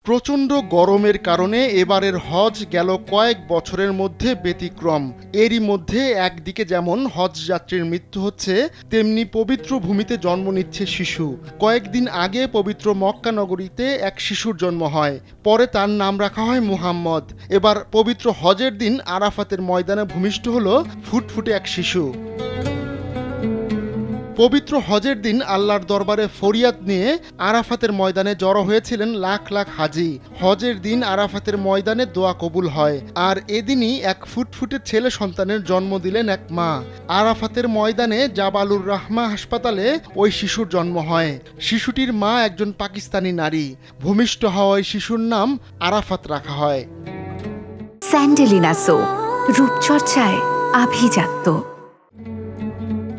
প্রচণ্ড গরমের কারণে এবারের হজ গেল কয়েক বছরের মধ্যে ব্যতিক্রম। এরই মধ্যে একদিকে যেমন হজ যাত্রীর মৃত্যু হচ্ছে, তেমনি পবিত্র ভূমিতে জন্ম নিচ্ছে শিশু। কয়েকদিন আগে পবিত্র মক্কা নগরীতে এক শিশুর জন্ম হয়, পরে তার নাম রাখা হয় মুহাম্মদ। এবার পবিত্র হজের দিন আরাফাতের ময়দানে ভূমিষ্ঠ হলো ফুটফুটে এক শিশু। পবিত্র হজের দিন আল্লাহর দরবারে ফরিয়াদ নিয়ে আরাফাতের ময়দানে জড়ো হয়েছিলেন লাখ লাখ হাজি। হজের দিন আরাফাতের ময়দানে দোয়া কবুল হয়, আর এদিনই এক ফুটফুটে ছেলে সন্তানের জন্ম দিলেন এক মা। আরাফাতের ময়দানে জাবালুর রাহমা হাসপাতালে ওই শিশুর জন্ম হয়। শিশুটির মা একজন পাকিস্তানি নারী। ভূমিষ্ঠ হওয়া ওই শিশুর নাম আরাফাত রাখা হয়। স্যান্ডেলিনা সো, রূপচর্চায় আভিজাত্য।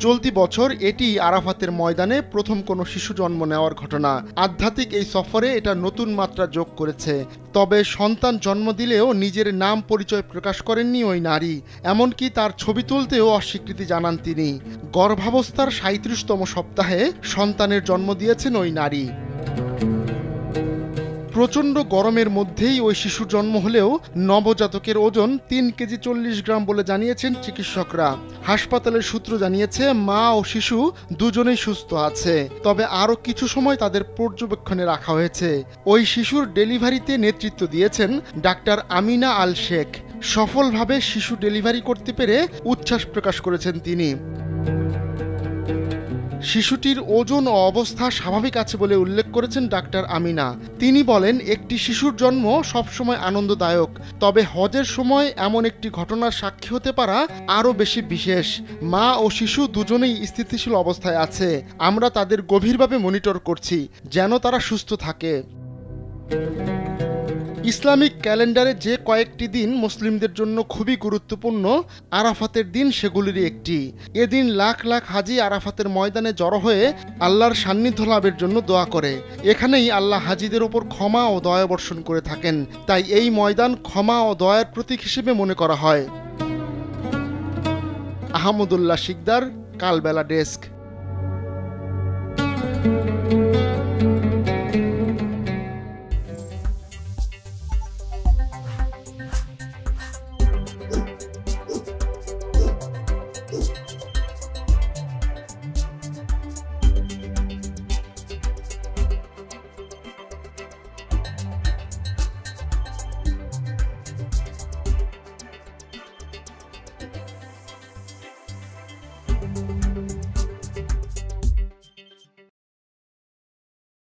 চলতি বছর এটি আরাফাতের ময়দানে প্রথম কোনো শিশু জন্ম নেওয়ার ঘটনা। আধ্যাত্মিক এই সফরে এটা নতুন মাত্রা যোগ করেছে। তবে সন্তান জন্ম দিলেও নিজের নাম পরিচয় প্রকাশ করেননি ওই নারী। এমনকি তার ছবি তুলতেও অস্বীকৃতি জানান তিনি। গর্ভাবস্থার ৩৭তম সপ্তাহে সন্তানের জন্ম দিয়েছেন ওই নারী। প্রচণ্ড গরমের মধ্যেই ওই শিশুর জন্ম হলেও নবজাতকের ওজন ৩ কেজি ৪০ গ্রাম বলে জানিয়েছেন চিকিৎসকরা। হাসপাতালের সূত্র জানিয়েছে মা ও শিশু দুজনেই সুস্থ আছে, তবে আরও কিছু সময় তাদের পর্যবেক্ষণে রাখা হয়েছে। ওই শিশুর ডেলিভারিতে নেতৃত্ব দিয়েছেন ডাক্তার আমিনা আল শেখ। সফলভাবে শিশু ডেলিভারি করতে পেরে উচ্ছ্বাস প্রকাশ করেছেন তিনি। শিশুটির ওজন ও অবস্থা স্বাভাবিক আছে বলে উল্লেখ করেছেন ডাক্তার আমিনা। তিনি বলেন, একটি শিশুর জন্ম সবসময় আনন্দদায়ক, তবে হজের সময় এমন একটি ঘটনার সাক্ষী হতে পারা আরও বেশি বিশেষ। মা ও শিশু দুজনেই স্থিতিশীল অবস্থায় আছে। আমরা তাদের গভীরভাবে মনিটর করছি যেন তারা সুস্থ থাকে। ইসলামিক ক্যালেন্ডারে যে কয়েকটি দিন মুসলিমদের জন্য খুবই গুরুত্বপূর্ণ, আরাফাতের দিন সেগুলিরই একটি। এদিন লাখ লাখ হাজি আরাফাতের ময়দানে জড়ো হয়ে আল্লাহর সান্নিধ্য লাভের জন্য দোয়া করে। এখানেই আল্লাহ হাজিদের ওপর ক্ষমা ও দয়া বর্ষণ করে থাকেন, তাই এই ময়দান ক্ষমা ও দয়ার প্রতীক হিসেবে মনে করা হয়। আহমদুল্লাহ শিকদার, কালবেলা ডেস্ক।